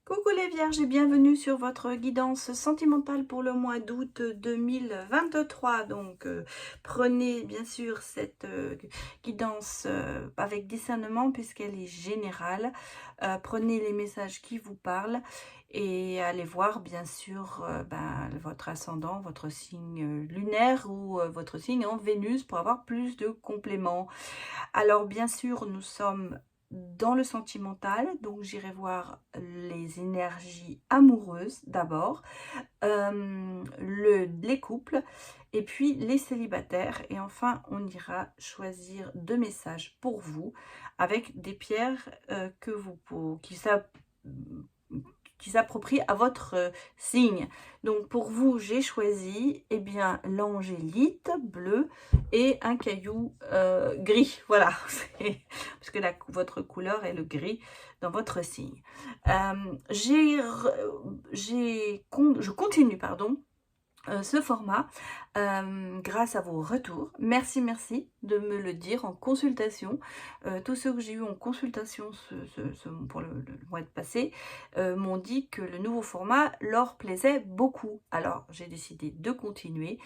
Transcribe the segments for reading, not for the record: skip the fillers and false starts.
Coucou les vierges et bienvenue sur votre guidance sentimentale pour le mois d'août 2023. Donc prenez bien sûr cette guidance avec discernement puisqu'elle est générale. Prenez les messages qui vous parlent et allez voir bien sûr votre ascendant, votre signe lunaire ou votre signe en Vénus pour avoir plus de compléments. Alors bien sûr, nous sommes dans le sentimental, donc j'irai voir les énergies amoureuses d'abord, les couples, et puis les célibataires, et enfin on ira choisir 2 messages pour vous, avec des pierres qui s'approprient à votre signe. Donc pour vous, j'ai choisi l'angélite bleu et un caillou gris. Voilà, parce que votre couleur est le gris dans votre signe. Je continue, pardon, ce format grâce à vos retours. Merci de me le dire en consultation. Tous ceux que j'ai eu en consultation pour le mois passé m'ont dit que le nouveau format leur plaisait beaucoup. Alors j'ai décidé de continuer.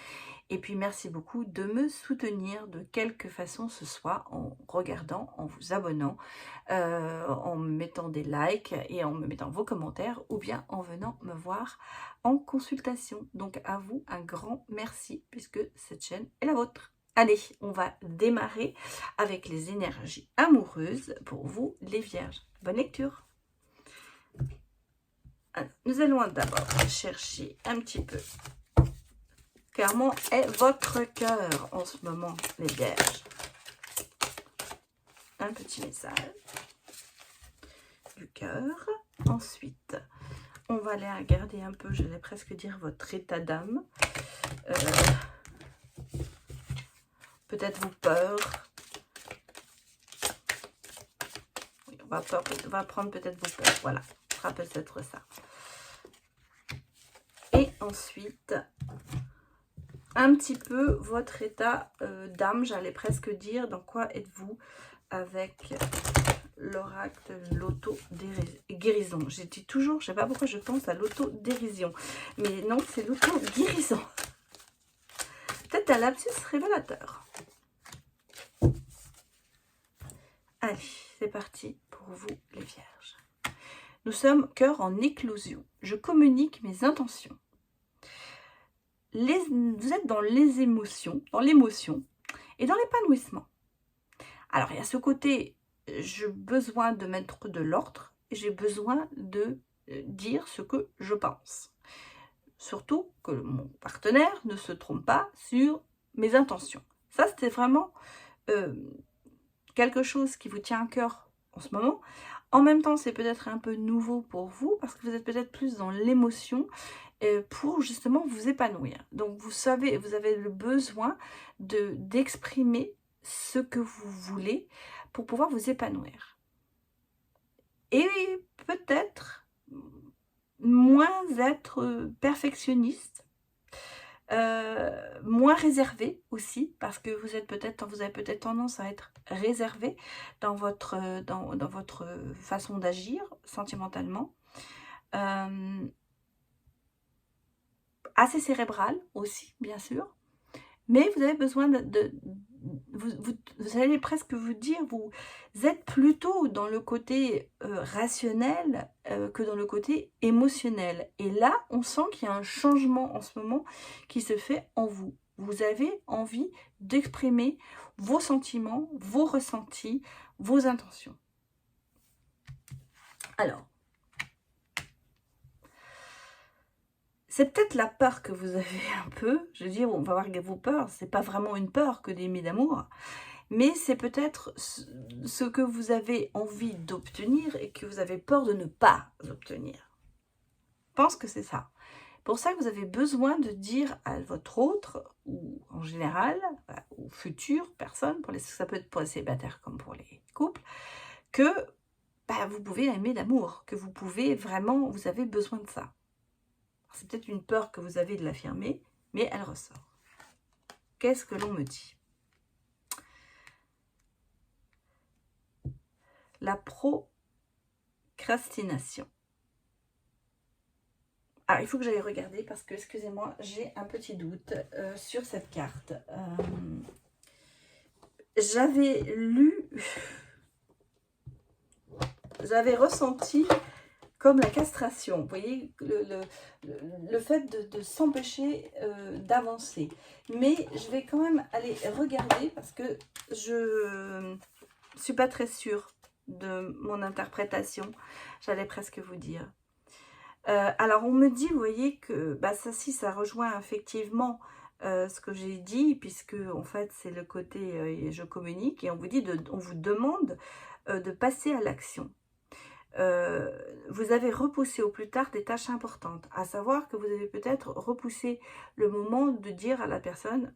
Et puis merci beaucoup de me soutenir de quelque façon ce soit, en regardant, en vous abonnant, en me mettant des likes et en me mettant vos commentaires, ou bien en venant me voir en consultation. Donc à vous un grand merci puisque cette chaîne est la vôtre. Allez, on va démarrer avec les énergies amoureuses pour vous les vierges. Bonne lecture. Alors, nous allons d'abord chercher un petit peu comment est votre cœur en ce moment, les vierges. Un petit message du cœur. Ensuite, on va aller regarder un peu, j'allais presque dire votre état d'âme. Peut-être vos peurs. Oui, on va prendre peut-être vos peurs. Voilà, ce sera peut-être ça. Et ensuite, un petit peu votre état d'âme, j'allais presque dire, dans quoi êtes-vous avec l'oracle l'auto-guérison. J'ai dit toujours, je sais pas pourquoi je pense à l'auto-dérision, mais non, c'est l'auto-guérison. Peut-être un lapsus révélateur. Allez, c'est parti pour vous les vierges. Nous sommes cœur en éclosion. Je communique mes intentions. Vous êtes dans les émotions, dans l'émotion et dans l'épanouissement. Alors, il y a ce côté, j'ai besoin de mettre de l'ordre, j'ai besoin de dire ce que je pense. Surtout que mon partenaire ne se trompe pas sur mes intentions. Ça, c'était vraiment quelque chose qui vous tient à cœur en ce moment. En même temps, c'est peut-être un peu nouveau pour vous parce que vous êtes peut-être plus dans l'émotion pour justement vous épanouir. Donc, vous savez, vous avez le besoin d'exprimer ce que vous voulez pour pouvoir vous épanouir. Et peut-être moins être perfectionniste, moins réservé aussi, parce que vous avez peut-être tendance à être réservé dans votre façon d'agir sentimentalement, assez cérébral aussi bien sûr, mais vous avez besoin vous allez presque vous dire, vous êtes plutôt dans le côté rationnel que dans le côté émotionnel. Et là, on sent qu'il y a un changement en ce moment qui se fait en vous. Vous avez envie d'exprimer vos sentiments, vos ressentis, vos intentions. Alors, c'est peut-être la peur que vous avez un peu. Je veux dire, on va voir que vos peurs, c'est pas vraiment une peur que d'aimer d'amour, mais c'est peut-être ce que vous avez envie d'obtenir et que vous avez peur de ne pas obtenir. Je pense que c'est ça. Pour ça que vous avez besoin de dire à votre autre, ou en général, aux futures personnes, ça peut être pour les célibataires comme pour les couples, que vous pouvez aimer d'amour, que vous pouvez vraiment, vous avez besoin de ça. C'est peut-être une peur que vous avez de l'affirmer, mais elle ressort. Qu'est-ce que l'on me dit? La procrastination. Ah, il faut que j'aille regarder parce que, excusez-moi, j'ai un petit doute sur cette carte. J'avais lu, j'avais ressenti comme la castration, vous voyez, le fait de s'empêcher d'avancer. Mais je vais quand même aller regarder parce que je suis pas très sûre de mon interprétation, j'allais presque vous dire. Alors on me dit, vous voyez, que bah, ça rejoint effectivement ce que j'ai dit, puisque en fait c'est le côté je communique, et on vous demande de passer à l'action. Vous avez repoussé au plus tard des tâches importantes, à savoir que vous avez peut-être repoussé le moment de dire à la personne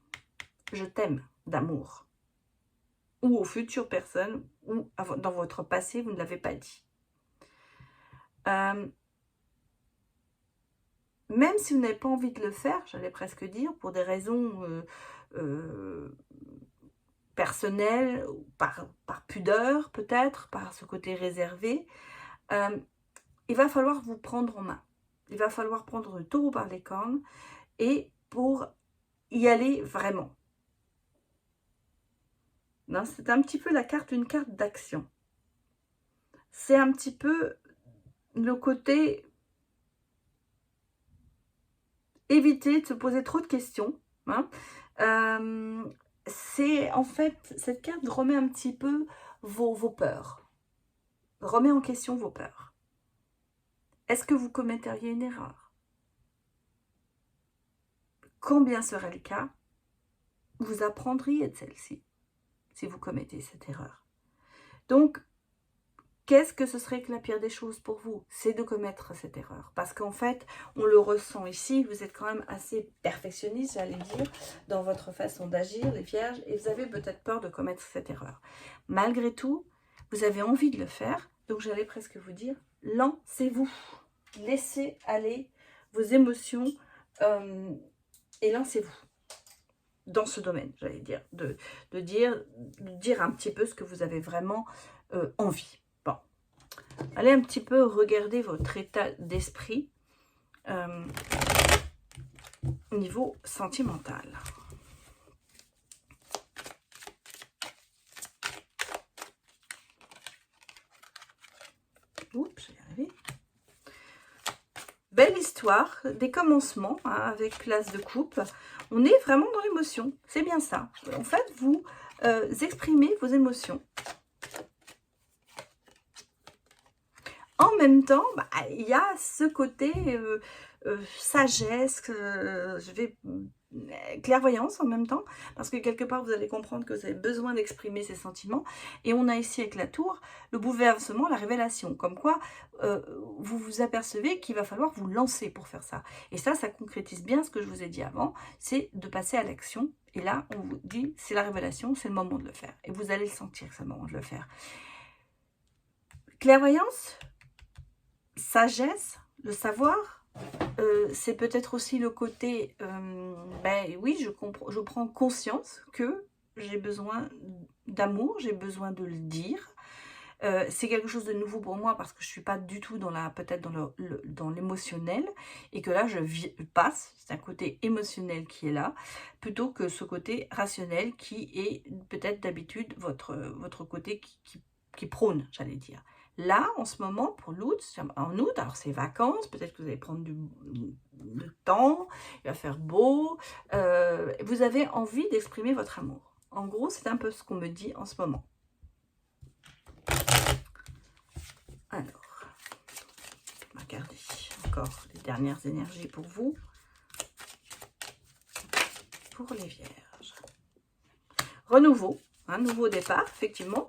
« je t'aime » d'amour, ou aux futures personnes, ou dans votre passé, vous ne l'avez pas dit. Même si vous n'avez pas envie de le faire, j'allais presque dire, pour des raisons personnelles, par pudeur peut-être, par ce côté réservé, il va falloir vous prendre en main. Il va falloir prendre le taureau par les cornes et pour y aller vraiment. C'est un petit peu la carte, une carte d'action. C'est un petit peu le côté éviter de se poser trop de questions. C'est en fait, cette carte remet un petit peu vos peurs. Remet en question vos peurs. Est-ce que vous commetteriez une erreur? Quand bien serait le cas, vous apprendriez de celle-ci, si vous commettez cette erreur. Donc, qu'est-ce que ce serait que la pire des choses pour vous? C'est de commettre cette erreur. Parce qu'en fait, on le ressent ici, vous êtes quand même assez perfectionniste, j'allais dire, dans votre façon d'agir, les vierges, et vous avez peut-être peur de commettre cette erreur. Malgré tout, vous avez envie de le faire, donc j'allais presque vous dire, lancez-vous. Laissez aller vos émotions et lancez-vous dans ce domaine, j'allais dire, de dire un petit peu ce que vous avez vraiment envie. Bon, allez un petit peu regarder votre état d'esprit au niveau sentimental. Oups, j'y arrivé. Belle histoire, des commencements avec l'as de coupe. On est vraiment dans l'émotion, c'est bien ça. En fait, vous exprimez vos émotions. En même temps, il y a ce côté sagesse, clairvoyance en même temps, parce que quelque part vous allez comprendre que vous avez besoin d'exprimer ces sentiments, et on a ici avec la tour le bouleversement, la révélation, comme quoi vous vous apercevez qu'il va falloir vous lancer pour faire ça, et ça concrétise bien ce que je vous ai dit avant, c'est de passer à l'action, et là on vous dit c'est la révélation, c'est le moment de le faire, et vous allez le sentir que c'est le moment de le faire. Clairvoyance, sagesse, le savoir, c'est peut-être aussi le côté, oui, je prends conscience que j'ai besoin d'amour, j'ai besoin de le dire. C'est quelque chose de nouveau pour moi parce que je ne suis pas du tout peut-être dans l'émotionnel, et que là je passe, c'est un côté émotionnel qui est là, plutôt que ce côté rationnel qui est peut-être d'habitude votre côté qui prône, j'allais dire. Là, en ce moment, pour l'août, en août, alors c'est vacances, peut-être que vous allez prendre du temps, il va faire beau, vous avez envie d'exprimer votre amour. En gros, c'est un peu ce qu'on me dit en ce moment. Alors, on va regarder encore les dernières énergies pour vous, pour les vierges. Renouveau. Un nouveau départ, effectivement,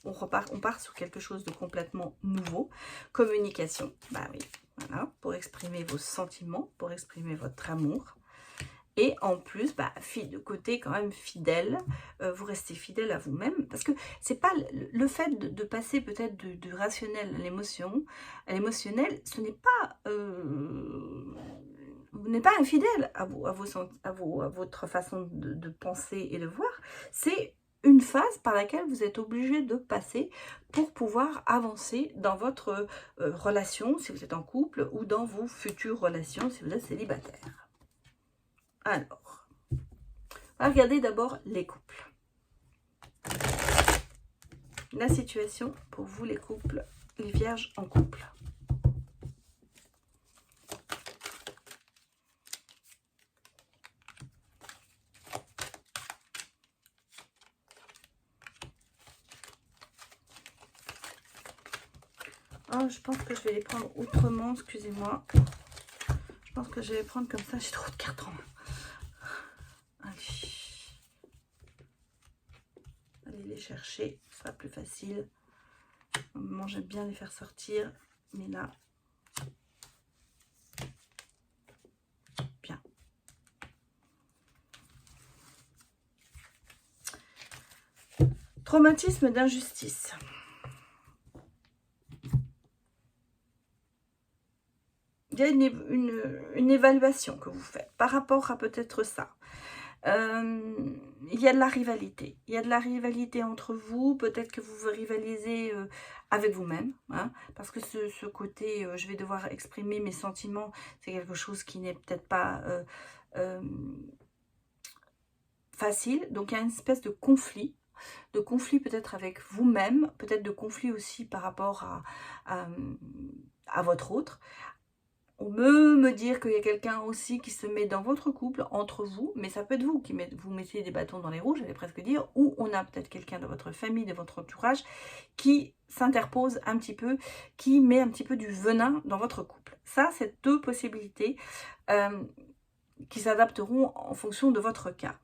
on part sur quelque chose de complètement nouveau. Communication, oui, voilà, pour exprimer vos sentiments, pour exprimer votre amour. Et en plus, de côté quand même fidèle, vous restez fidèle à vous-même, parce que c'est pas le fait de passer peut-être du rationnel à l'émotionnel, ce n'est pas... vous n'êtes pas infidèle à votre façon de penser et de voir, c'est une phase par laquelle vous êtes obligé de passer pour pouvoir avancer dans votre relation, si vous êtes en couple, ou dans vos futures relations, si vous êtes célibataire. Alors, on va regarder d'abord les couples. La situation pour vous, les couples, les vierges en couple. Oh, je pense que je vais les prendre autrement, excusez-moi. Je pense que je vais les prendre comme ça, j'ai trop de cartes en main. Allez. Allez les chercher, ce sera plus facile. Normalement, j'aime bien les faire sortir, mais là... Bien. Traumatisme d'injustice. Il y a une évaluation que vous faites par rapport à peut-être ça. Il y a de la rivalité. Il y a de la rivalité entre vous. Peut-être que vous rivalisez avec vous-même. Hein, parce que ce côté, je vais devoir exprimer mes sentiments, c'est quelque chose qui n'est peut-être pas facile. Donc, il y a une espèce de conflit. De conflit peut-être avec vous-même. Peut-être de conflit aussi par rapport à votre autre. On peut me dire qu'il y a quelqu'un aussi qui se met dans votre couple, entre vous, mais ça peut être vous qui vous mettez des bâtons dans les roues, j'allais presque dire, ou on a peut-être quelqu'un de votre famille, de votre entourage, qui s'interpose un petit peu, qui met un petit peu du venin dans votre couple. Ça, c'est deux possibilités qui s'adapteront en fonction de votre cas.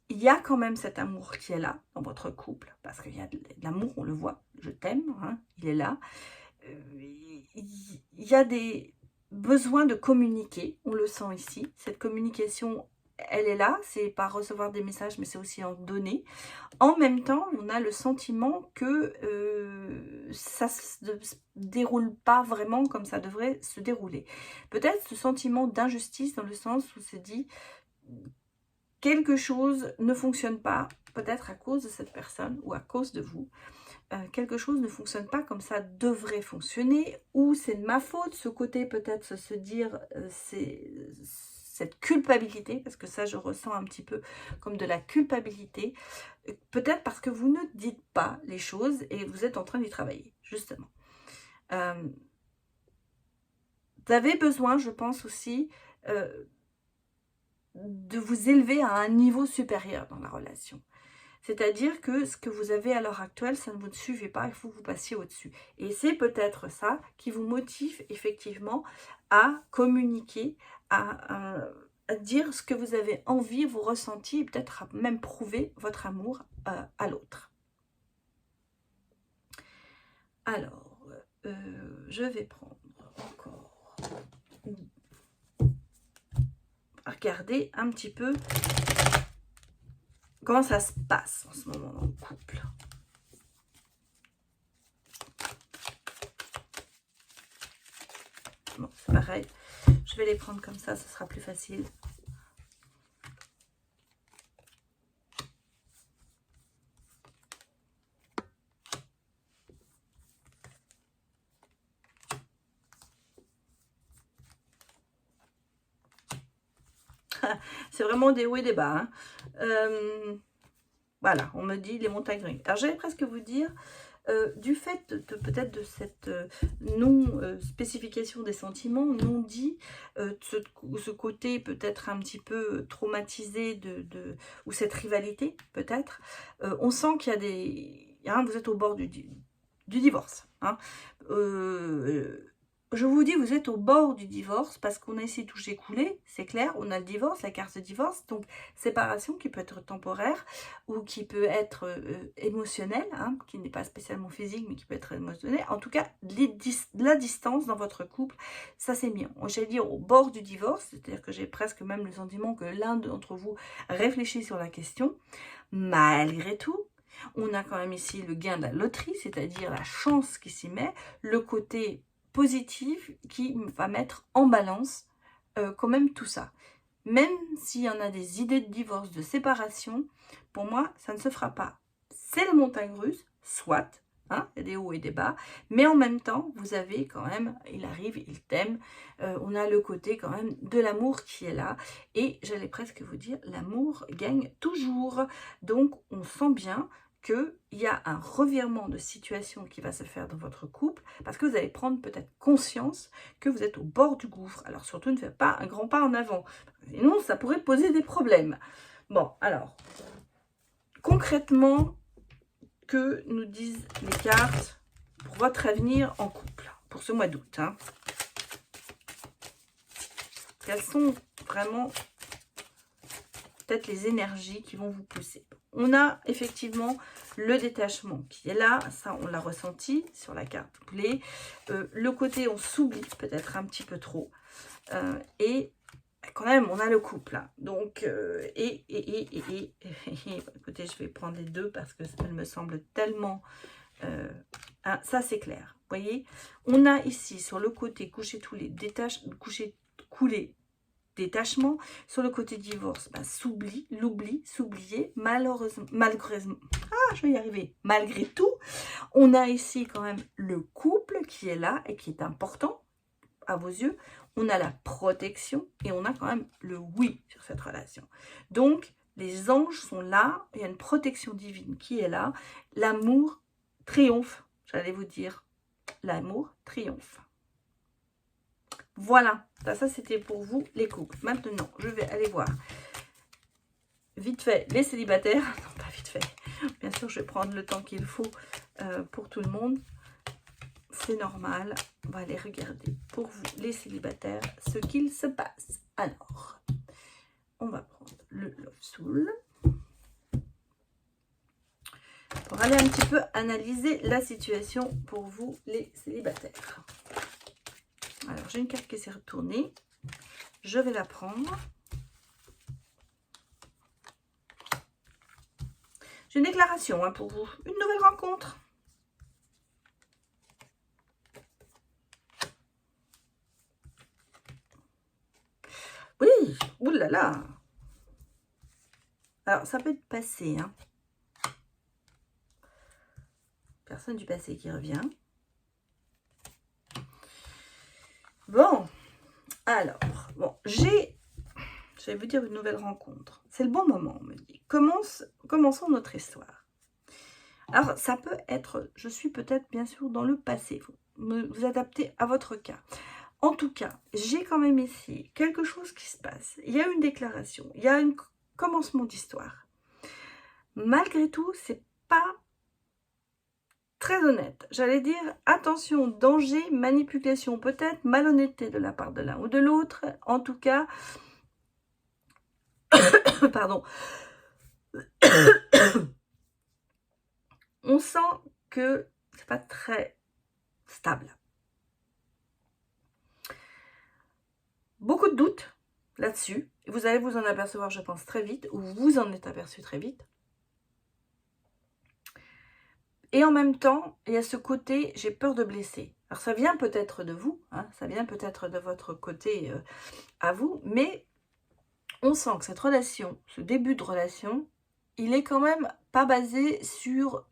Il y a quand même cet amour qui est là dans votre couple, parce qu'il y a de l'amour, on le voit, je t'aime, hein, il est là. Il y a des besoins de communiquer, on le sent ici. Cette communication, elle est là, c'est pas recevoir des messages, mais c'est aussi en donner. En même temps, on a le sentiment que ça ne se déroule pas vraiment comme ça devrait se dérouler. Peut-être ce sentiment d'injustice dans le sens où se dit quelque chose ne fonctionne pas, peut-être à cause de cette personne ou à cause de vous. Quelque chose ne fonctionne pas comme ça devrait fonctionner, ou c'est de ma faute, ce côté peut-être se dire, c'est cette culpabilité, parce que ça je ressens un petit peu comme de la culpabilité, peut-être parce que vous ne dites pas les choses et vous êtes en train d'y travailler, justement. Vous avez besoin, je pense aussi, de vous élever à un niveau supérieur dans la relation. C'est-à-dire que ce que vous avez à l'heure actuelle, ça ne vous suffit pas, il faut que vous passiez au-dessus. Et c'est peut-être ça qui vous motive effectivement à communiquer, à dire ce que vous avez envie, vos ressentis, et peut-être même prouver votre amour à l'autre. Alors, je vais prendre encore... Regardez un petit peu... comment ça se passe en ce moment dans le couple. Bon, c'est pareil. Je vais les prendre comme ça, ce sera plus facile. C'est vraiment des hauts et des bas. Hein. Voilà, on me dit les montagnes russes. Alors, j'allais presque vous dire, du fait peut-être de cette non-spécification des sentiments, non dit, ce côté peut-être un petit peu traumatisé ou cette rivalité, peut-être, on sent qu'il y a des... Hein, vous êtes au bord du divorce. Hein. Je vous dis, vous êtes au bord du divorce parce qu'on a essayé de tout écouler, c'est clair, on a le divorce, la carte de divorce, donc séparation qui peut être temporaire ou qui peut être émotionnelle, hein, qui n'est pas spécialement physique mais qui peut être émotionnelle. En tout cas, la distance dans votre couple, ça c'est mis. J'allais dire au bord du divorce, c'est-à-dire que j'ai presque même le sentiment que l'un d'entre vous réfléchit sur la question. Malgré tout, on a quand même ici le gain de la loterie, c'est-à-dire la chance qui s'y met, le côté positif qui va mettre en balance quand même tout ça. même s'il y en a des idées de divorce, de séparation, pour moi, ça ne se fera pas. C'est les montagnes russes, soit, hein, il y a des hauts et des bas, mais en même temps, vous avez quand même, il arrive, il t'aime, on a le côté quand même de l'amour qui est là, et j'allais presque vous dire, l'amour gagne toujours. Donc, on sent bien qu'il y a un revirement de situation qui va se faire dans votre couple, parce que vous allez prendre peut-être conscience que vous êtes au bord du gouffre. Alors surtout, ne faites pas un grand pas en avant, sinon ça pourrait poser des problèmes. Bon, alors, concrètement, que nous disent les cartes pour votre avenir en couple, pour ce mois d'août, hein. Quelles sont vraiment peut-être les énergies qui vont vous pousser? On a effectivement le détachement qui est là, ça on l'a ressenti sur la carte clé. Le côté on s'oublie peut-être un petit peu trop. Et quand même on a le couple. Hein. Donc, écoutez, je vais prendre les deux parce que ça me semble tellement... hein, ça c'est clair. Vous voyez, on a ici sur le côté coucher tous les couler détachement, sur le côté divorce, bah, s'oublier, malheureusement, je vais y arriver, malgré tout, on a ici quand même le couple qui est là et qui est important à vos yeux, on a la protection et on a quand même le oui sur cette relation. Donc, les anges sont là, il y a une protection divine qui est là, l'amour triomphe, j'allais vous dire, l'amour triomphe. Voilà, ça c'était pour vous les couples. Maintenant, je vais aller voir vite fait les célibataires. Non, pas vite fait. Bien sûr, je vais prendre le temps qu'il faut pour tout le monde. C'est normal. On va aller regarder pour vous les célibataires ce qu'il se passe. Alors, on va prendre le Love Soul pour aller un petit peu analyser la situation pour vous les célibataires. Alors, j'ai une carte qui s'est retournée. Je vais la prendre. J'ai une déclaration hein, pour vous. Une nouvelle rencontre. Oui, oulala. Alors, ça peut être passé. Hein. Personne du passé qui revient. Bon, alors, bon, je vais vous dire une nouvelle rencontre. C'est le bon moment, on me dit. Commençons notre histoire. Alors, ça peut être, je suis peut-être bien sûr dans le passé. Vous adaptez à votre cas. En tout cas, j'ai quand même ici quelque chose qui se passe. Il y a une déclaration, il y a un commencement d'histoire. Malgré tout, c'est pas très honnête. J'allais dire, attention, danger, manipulation, peut-être malhonnêteté de la part de l'un ou de l'autre. En tout cas, pardon, on sent que c'est pas très stable. Beaucoup de doutes là-dessus. Vous allez vous en apercevoir, je pense, très vite, ou vous en êtes aperçu très vite. Et en même temps, il y a ce côté, j'ai peur de blesser. Alors ça vient peut-être de vous, hein, ça vient peut-être de votre côté à vous, mais on sent que cette relation, ce début de relation, il est quand même pas basé sur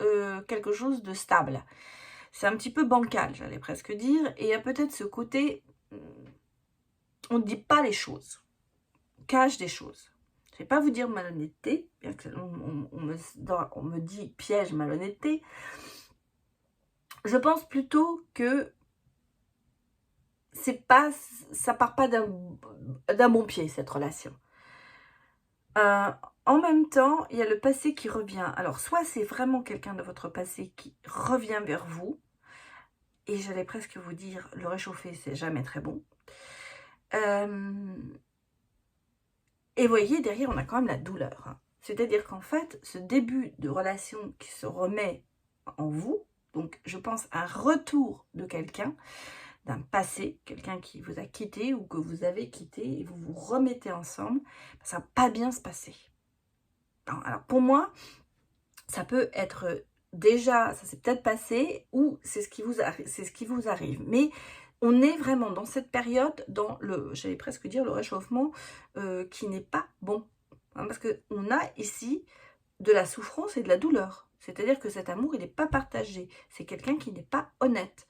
quelque chose de stable. C'est un petit peu bancal, j'allais presque dire, et il y a peut-être ce côté, on ne dit pas les choses, on cache des choses. Je ne vais pas vous dire malhonnêteté, bien que on me dit piège malhonnêteté. Je pense plutôt que ça part pas d'un bon pied, cette relation. En même temps, il y a le passé qui revient. Alors, soit c'est vraiment quelqu'un de votre passé qui revient vers vous, et j'allais presque vous dire, le réchauffer, c'est jamais très bon. Et vous voyez, derrière, on a quand même la douleur. Hein. C'est-à-dire qu'en fait, ce début de relation qui se remet en vous, donc je pense à un retour de quelqu'un, d'un passé, quelqu'un qui vous a quitté ou que vous avez quitté, et vous vous remettez ensemble, ça va pas bien se passer. Alors pour moi, ça peut être déjà, ça s'est peut-être passé, ou c'est ce qui vous arrive. Mais on est vraiment dans cette période, dans le, j'allais presque dire, le réchauffement qui n'est pas bon. Hein, parce qu'on a ici de la souffrance et de la douleur. C'est-à-dire que cet amour, il n'est pas partagé. C'est quelqu'un qui n'est pas honnête.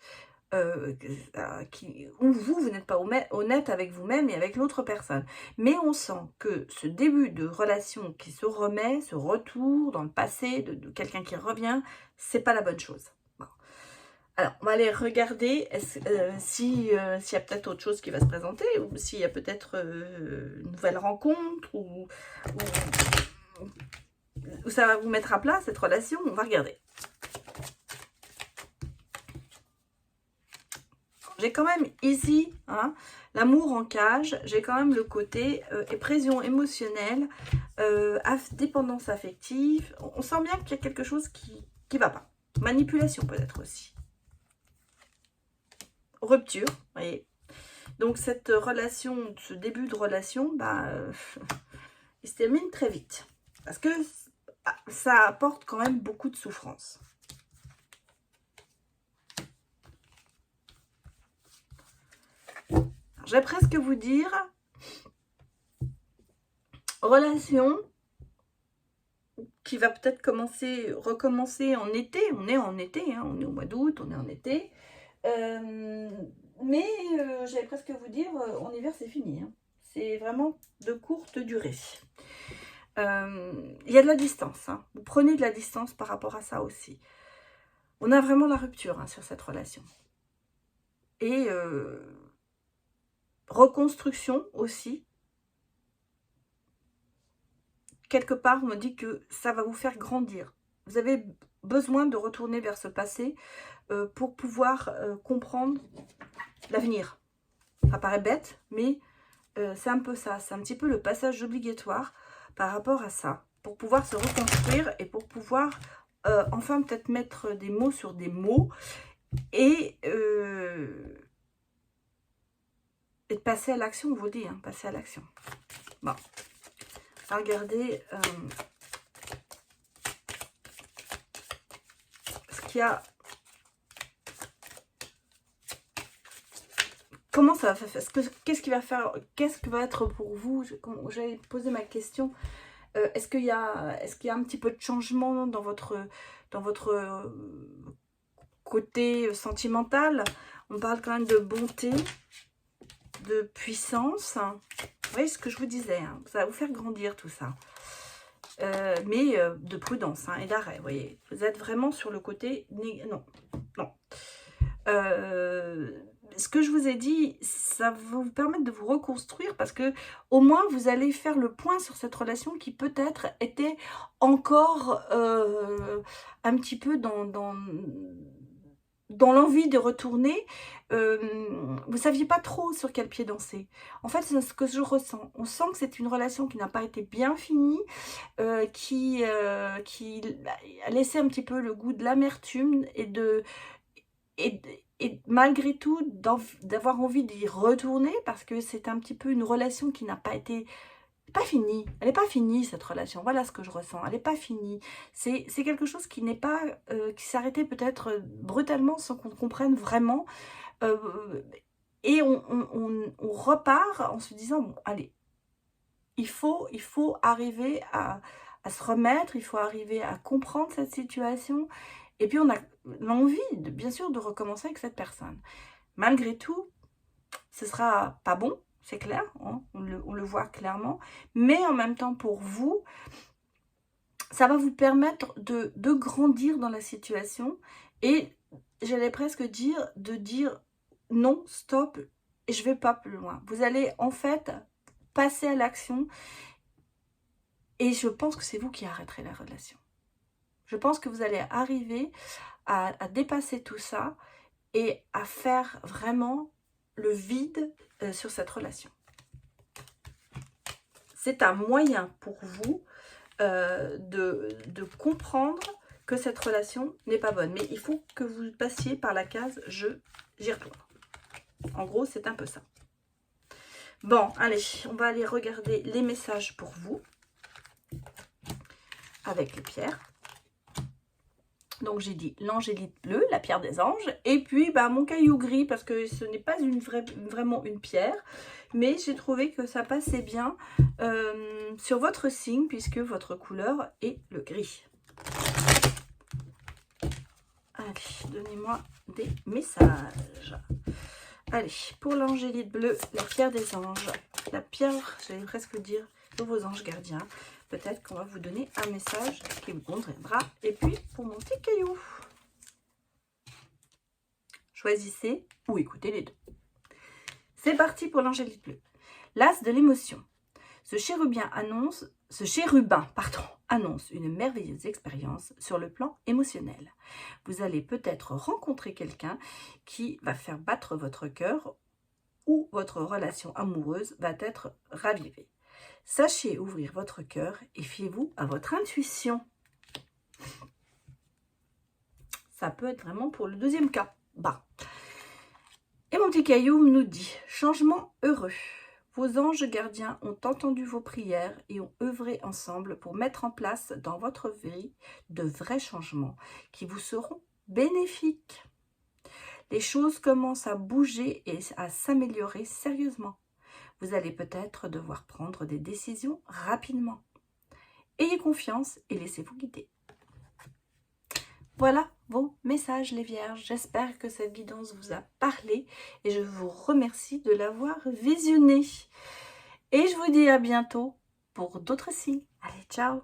Ou vous n'êtes pas honnête avec vous-même et avec l'autre personne. Mais on sent que ce début de relation qui se remet, ce retour dans le passé de quelqu'un qui revient, c'est pas la bonne chose. Bon. Alors, on va aller regarder s'il y a peut-être autre chose qui va se présenter, ou s'il y a peut-être une nouvelle rencontre, ou ça va vous mettre à plat, cette relation. On va regarder. J'ai quand même ici, hein, l'amour en cage, j'ai quand même le côté pression émotionnelle, dépendance affective. On sent bien qu'il y a quelque chose qui ne va pas. Manipulation peut-être aussi. Rupture, vous voyez. Donc cette relation, ce début de relation, il se termine très vite. Parce que ça apporte quand même beaucoup de souffrance. Je vais presque vous dire, relation qui va peut-être recommencer en été. On est en été, hein, on est au mois d'août, on est en été. Mais j'allais presque vous dire, en hiver c'est fini. Hein. C'est vraiment de courte durée. Il y a de la distance. Hein. Vous prenez de la distance par rapport à ça aussi. On a vraiment la rupture hein, sur cette relation. Et reconstruction aussi. Quelque part, on me dit que ça va vous faire grandir. Vous avez besoin de retourner vers ce passé pour pouvoir comprendre l'avenir. Ça paraît bête, mais c'est un peu ça. C'est un petit peu le passage obligatoire par rapport à ça. Pour pouvoir se reconstruire et pour pouvoir enfin peut-être mettre des mots sur des mots et de passer à l'action, on vous dit, hein, passer à l'action. Bon. Regardez ce qu'il y a. Comment ça va faire? Qu'est-ce qui va faire? Qu'est-ce que va être pour vous? J'avais posé ma question. Est-ce qu'il y a un petit peu de changement dans votre côté sentimental? On parle quand même de bonté, de puissance. Vous voyez ce que je vous disais, hein, ça va vous faire grandir tout ça. Mais de prudence hein, et d'arrêt, vous voyez. Vous êtes vraiment sur le côté... Non, non. Ce que je vous ai dit, ça va vous permettre de vous reconstruire parce que au moins vous allez faire le point sur cette relation qui peut-être était encore un petit peu dans l'envie de retourner. Vous saviez pas trop sur quel pied danser. En fait, c'est ce que je ressens. On sent que c'est une relation qui n'a pas été bien finie, qui a laissé un petit peu le goût de l'amertume et malgré tout d'avoir envie d'y retourner parce que c'est un petit peu une relation qui n'a pas été finie. Elle n'est pas finie cette relation. Voilà ce que je ressens. Elle n'est pas finie. C'est quelque chose qui n'est pas qui s'arrêtait peut-être brutalement sans qu'on comprenne vraiment. Et on repart en se disant bon allez, il faut arriver à se remettre. Il faut arriver à comprendre cette situation. Et puis on a l'envie, bien sûr, de recommencer avec cette personne. Malgré tout, ce sera pas bon, c'est clair, hein, on le voit clairement. Mais en même temps, pour vous, ça va vous permettre de grandir dans la situation. Et j'allais presque dire, non, stop, je vais pas plus loin. Vous allez en fait passer à l'action. Et je pense que c'est vous qui arrêterez la relation. Je pense que vous allez arriver à dépasser tout ça et à faire vraiment le vide sur cette relation. C'est un moyen pour vous de comprendre que cette relation n'est pas bonne. Mais il faut que vous passiez par la case « j'y retourne ». En gros, c'est un peu ça. Bon, allez, on va aller regarder les messages pour vous avec les pierres. Donc j'ai dit l'angélite bleue, la pierre des anges, et puis bah, mon caillou gris, parce que ce n'est pas vraiment une pierre, mais j'ai trouvé que ça passait bien sur votre signe, puisque votre couleur est le gris. Allez, donnez-moi des messages. Allez, pour l'angélite bleue, la pierre des anges, la pierre, j'allais presque dire, de vos anges gardiens. Peut-être qu'on va vous donner un message qui vous conviendra. Et puis, pour mon petit caillou, choisissez ou écoutez les deux. C'est parti pour l'angélite bleue. L'as de l'émotion. Ce chérubin annonce une merveilleuse expérience sur le plan émotionnel. Vous allez peut-être rencontrer quelqu'un qui va faire battre votre cœur ou votre relation amoureuse va être ravivée. Sachez ouvrir votre cœur et fiez-vous à votre intuition. Ça peut être vraiment pour le deuxième cas. Bah. Et mon petit caillou nous dit « Changement heureux ». Vos anges gardiens ont entendu vos prières et ont œuvré ensemble pour mettre en place dans votre vie de vrais changements qui vous seront bénéfiques. Les choses commencent à bouger et à s'améliorer sérieusement. Vous allez peut-être devoir prendre des décisions rapidement. Ayez confiance et laissez-vous guider. Voilà vos messages les vierges. J'espère que cette guidance vous a parlé et je vous remercie de l'avoir visionnée. Et je vous dis à bientôt pour d'autres signes. Allez, ciao!